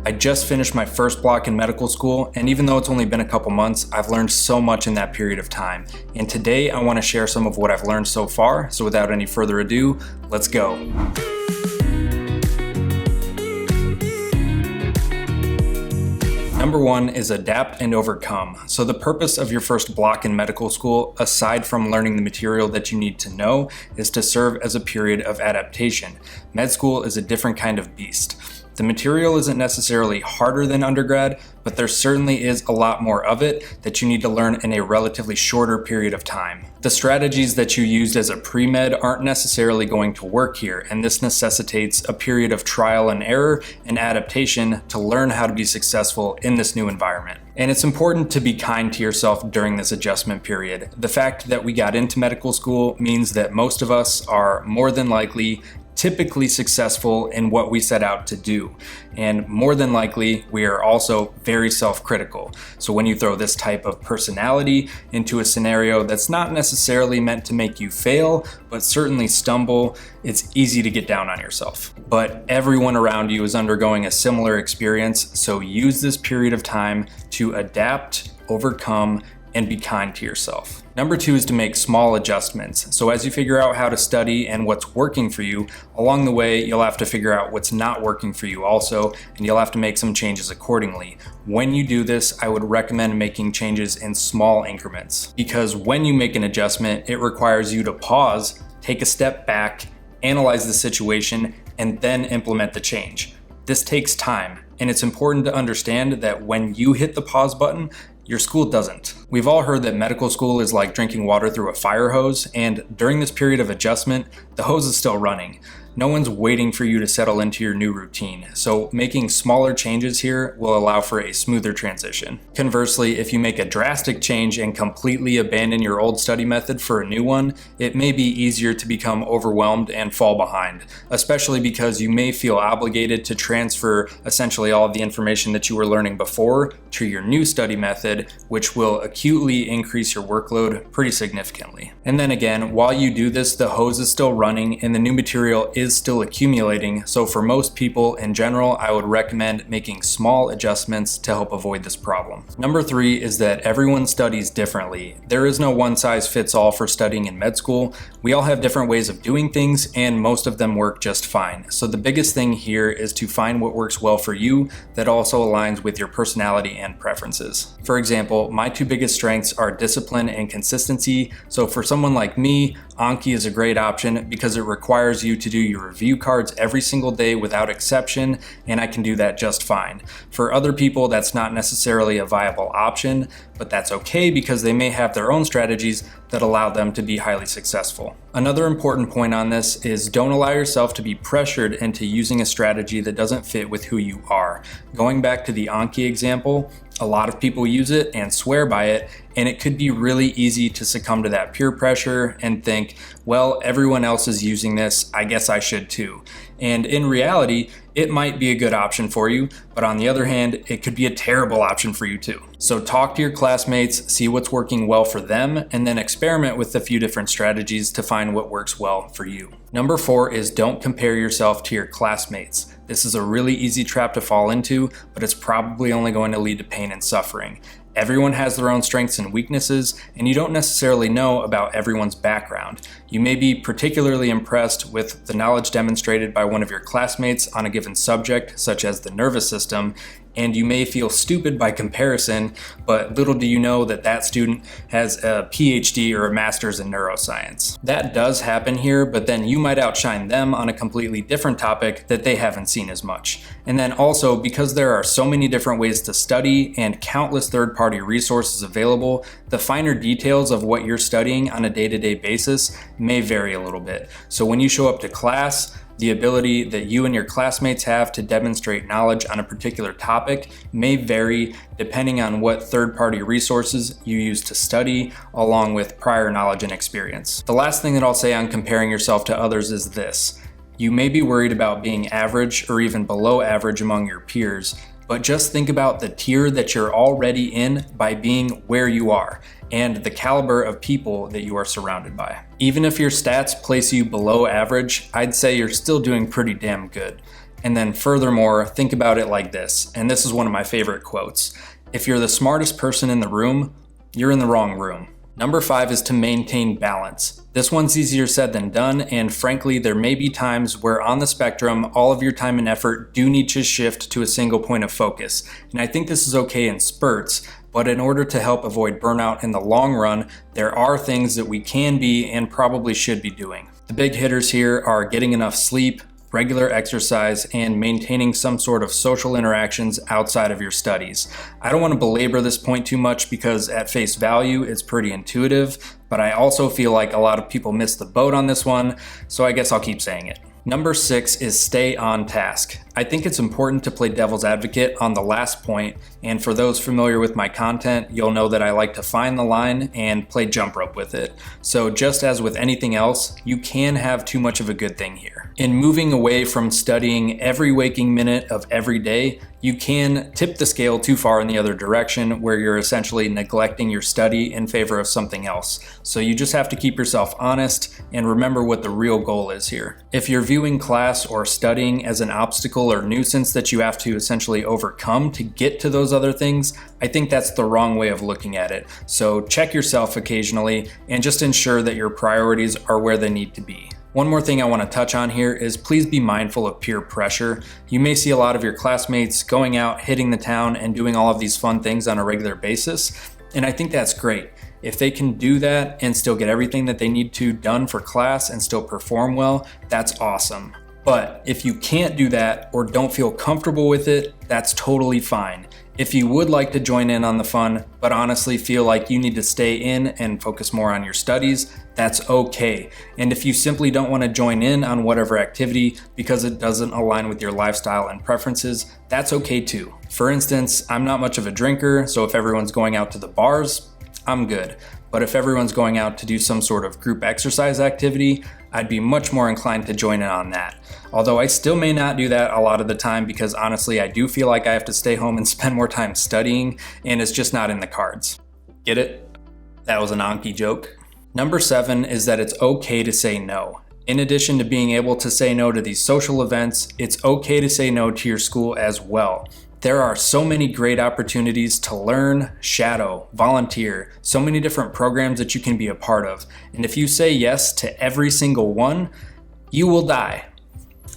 I just finished my first block in medical school, and even though it's only been a couple months, I've learned so much in that period of time. And today I want to share some of what I've learned so far, so without any further ado, let's go. Number one is adapt and overcome. So the purpose of your first block in medical school, aside from learning the material that you need to know, is to serve as a period of adaptation. Med school is a different kind of beast. The material isn't necessarily harder than undergrad, but there certainly is a lot more of it that you need to learn in a relatively shorter period of time. The strategies that you used as a pre-med aren't necessarily going to work here, and this necessitates a period of trial and error and adaptation to learn how to be successful in this new environment. And it's important to be kind to yourself during this adjustment period. The fact that we got into medical school means that most of us are more than likely typically successful in what we set out to do. And more than likely, we are also very self-critical. So when you throw this type of personality into a scenario that's not necessarily meant to make you fail, but certainly stumble, it's easy to get down on yourself. But everyone around you is undergoing a similar experience, so use this period of time to adapt, overcome, and be kind to yourself. Number two is to make small adjustments. So as you figure out how to study and what's working for you, along the way, you'll have to figure out what's not working for you also, and you'll have to make some changes accordingly. When you do this, I would recommend making changes in small increments, because when you make an adjustment, it requires you to pause, take a step back, analyze the situation, and then implement the change. This takes time, and it's important to understand that when you hit the pause button, your school doesn't. We've all heard that medical school is like drinking water through a fire hose, and during this period of adjustment, the hose is still running. No one's waiting for you to settle into your new routine, so making smaller changes here will allow for a smoother transition. Conversely, if you make a drastic change and completely abandon your old study method for a new one, it may be easier to become overwhelmed and fall behind, especially because you may feel obligated to transfer essentially all of the information that you were learning before to your new study method, which will acutely increase your workload pretty significantly. And then again, while you do this, the hose is still running and the new material is still accumulating, so for most people in general, I would recommend making small adjustments to help avoid this problem. Number three is that everyone studies differently. There is no one size fits all for studying in med school. We all have different ways of doing things, and most of them work just fine. So the biggest thing here is to find what works well for you that also aligns with your personality and preferences. For example, my two biggest strengths are discipline and consistency. So for someone like me, Anki is a great option because it requires you to do your review cards every single day without exception, and I can do that just fine. For other people, that's not necessarily a viable option, but that's okay because they may have their own strategies that allow them to be highly successful. Another important point on this is don't allow yourself to be pressured into using a strategy that doesn't fit with who you are. Going back to the Anki example, a lot of people use it and swear by it, and it could be really easy to succumb to that peer pressure and think, well, everyone else is using this, I guess I should too. And in reality, it might be a good option for you, but on the other hand, it could be a terrible option for you too. So talk to your classmates, see what's working well for them, and then experiment with a few different strategies to find what works well for you. Number four is don't compare yourself to your classmates. This is a really easy trap to fall into, but it's probably only going to lead to pain and suffering. Everyone has their own strengths and weaknesses, and you don't necessarily know about everyone's background. You may be particularly impressed with the knowledge demonstrated by one of your classmates on a given subject, such as the nervous system, and you may feel stupid by comparison, but little do you know that that student has a PhD or a master's in neuroscience. That does happen here, but then you might outshine them on a completely different topic that they haven't seen as much. And then also, because there are so many different ways to study and countless third-party resources available, the finer details of what you're studying on a day-to-day basis may vary a little bit. So when you show up to class, the ability that you and your classmates have to demonstrate knowledge on a particular topic may vary depending on what third-party resources you use to study, along with prior knowledge and experience. The last thing that I'll say on comparing yourself to others is this. You may be worried about being average or even below average among your peers, but just think about the tier that you're already in by being where you are and the caliber of people that you are surrounded by. Even if your stats place you below average, I'd say you're still doing pretty damn good. And then furthermore, think about it like this, and this is one of my favorite quotes. If you're the smartest person in the room, you're in the wrong room. Number 5 is to maintain balance. This one's easier said than done, and frankly, there may be times where on the spectrum, all of your time and effort do need to shift to a single point of focus. And I think this is okay in spurts, but in order to help avoid burnout in the long run, there are things that we can be and probably should be doing. The big hitters here are getting enough sleep, regular exercise, and maintaining some sort of social interactions outside of your studies. I don't want to belabor this point too much because at face value, it's pretty intuitive, but I also feel like a lot of people miss the boat on this one, so I guess I'll keep saying it. Number 6 is stay on task. I think it's important to play devil's advocate on the last point, and for those familiar with my content, you'll know that I like to find the line and play jump rope with it. So just as with anything else, you can have too much of a good thing here. In moving away from studying every waking minute of every day, you can tip the scale too far in the other direction where you're essentially neglecting your study in favor of something else. So you just have to keep yourself honest and remember what the real goal is here. If you're viewing class or studying as an obstacle or nuisance that you have to essentially overcome to get to those other things, I think that's the wrong way of looking at it. So check yourself occasionally and just ensure that your priorities are where they need to be. One more thing I want to touch on here is please be mindful of peer pressure. You may see a lot of your classmates going out, hitting the town, and doing all of these fun things on a regular basis, and I think that's great. If they can do that and still get everything that they need to done for class and still perform well, that's awesome. But if you can't do that or don't feel comfortable with it, that's totally fine. If you would like to join in on the fun, but honestly feel like you need to stay in and focus more on your studies, that's okay. And if you simply don't want to join in on whatever activity because it doesn't align with your lifestyle and preferences, that's okay too. For instance, I'm not much of a drinker, so if everyone's going out to the bars, I'm good. But if everyone's going out to do some sort of group exercise activity, I'd be much more inclined to join in on that. Although I still may not do that a lot of the time because honestly, I do feel like I have to stay home and spend more time studying, and it's just not in the cards. Get it? That was an Anki joke. Number 7 is that it's okay to say no. In addition to being able to say no to these social events, it's okay to say no to your school as well. There are so many great opportunities to learn, shadow, volunteer, so many different programs that you can be a part of. And if you say yes to every single one, you will die.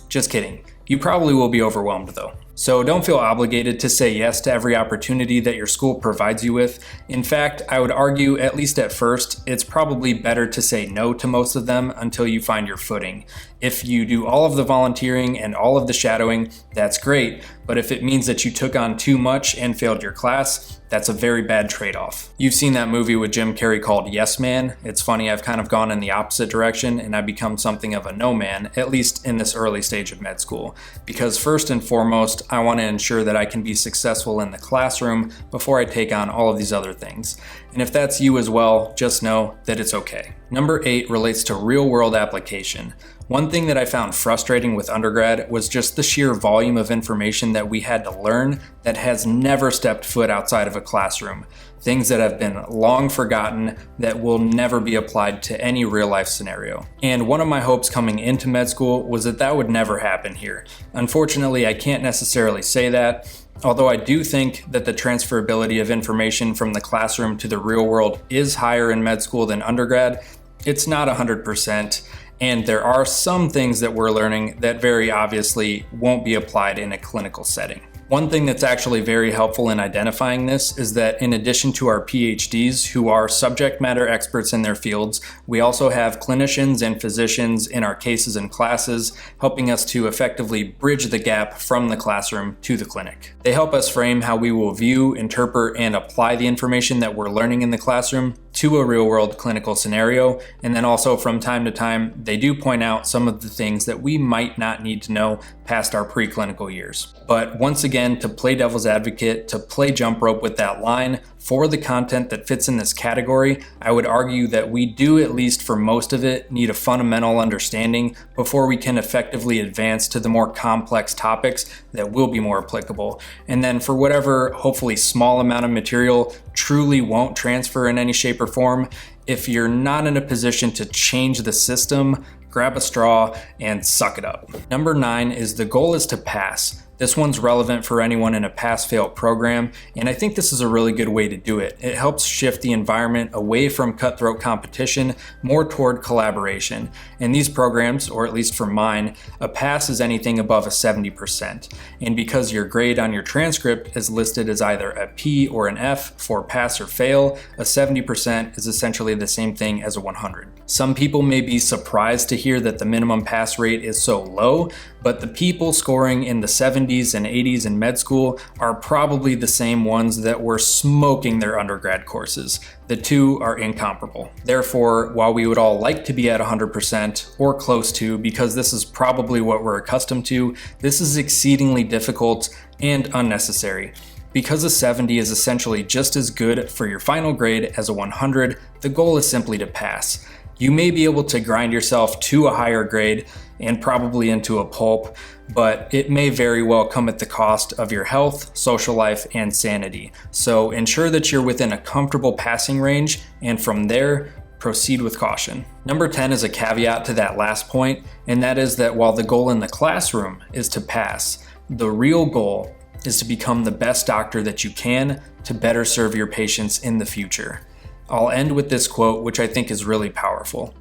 Just kidding. You probably will be overwhelmed though. So don't feel obligated to say yes to every opportunity that your school provides you with. In fact, I would argue, at least at first, it's probably better to say no to most of them until you find your footing. If you do all of the volunteering and all of the shadowing, that's great, but if it means that you took on too much and failed your class, that's a very bad trade-off. You've seen that movie with Jim Carrey called Yes Man. It's funny, I've kind of gone in the opposite direction and I've become something of a no man, at least in this early stage of med school. Because first and foremost, I want to ensure that I can be successful in the classroom before I take on all of these other things. And if that's you as well, just know that it's okay. Number 8 relates to real-world application. One thing that I found frustrating with undergrad was just the sheer volume of information that we had to learn that has never stepped foot outside of a classroom. Things that have been long forgotten that will never be applied to any real life scenario. And one of my hopes coming into med school was that that would never happen here. Unfortunately, I can't necessarily say that. Although I do think that the transferability of information from the classroom to the real world is higher in med school than undergrad, it's not 100%. And there are some things that we're learning that very obviously won't be applied in a clinical setting. One thing that's actually very helpful in identifying this is that in addition to our PhDs who are subject matter experts in their fields, we also have clinicians and physicians in our cases and classes helping us to effectively bridge the gap from the classroom to the clinic. They help us frame how we will view, interpret, and apply the information that we're learning in the classroom to a real-world clinical scenario, and then also from time to time, they do point out some of the things that we might not need to know past our preclinical years. But once again, to play devil's advocate, to play jump rope with that line, for the content that fits in this category, I would argue that we do, at least for most of it, need a fundamental understanding before we can effectively advance to the more complex topics that will be more applicable. And then for whatever hopefully small amount of material truly won't transfer in any shape or form, if you're not in a position to change the system, grab a straw and suck it up. Number 9 is the goal is to pass. This one's relevant for anyone in a pass-fail program, and I think this is a really good way to do it. It helps shift the environment away from cutthroat competition, more toward collaboration. In these programs, or at least for mine, a pass is anything above a 70%. And because your grade on your transcript is listed as either a P or an F for pass or fail, a 70% is essentially the same thing as a 100. Some people may be surprised to hear that the minimum pass rate is so low, but the people scoring in the 70s and 80s in med school are probably the same ones that were smoking their undergrad courses. The two are incomparable. Therefore, while we would all like to be at 100% or close to, because this is probably what we're accustomed to, this is exceedingly difficult and unnecessary. Because a 70 is essentially just as good for your final grade as a 100, the goal is simply to pass. You may be able to grind yourself to a higher grade and probably into a pulp, but it may very well come at the cost of your health, social life, and sanity. So ensure that you're within a comfortable passing range, and from there, proceed with caution. Number 10 is a caveat to that last point, and that is that while the goal in the classroom is to pass, the real goal is to become the best doctor that you can to better serve your patients in the future. I'll end with this quote, which I think is really powerful.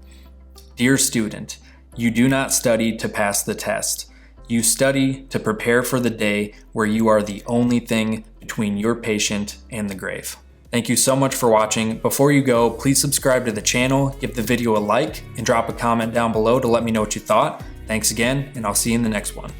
Dear student, you do not study to pass the test. You study to prepare for the day where you are the only thing between your patient and the grave. Thank you so much for watching. Before you go, please subscribe to the channel, give the video a like, and drop a comment down below to let me know what you thought. Thanks again, and I'll see you in the next one.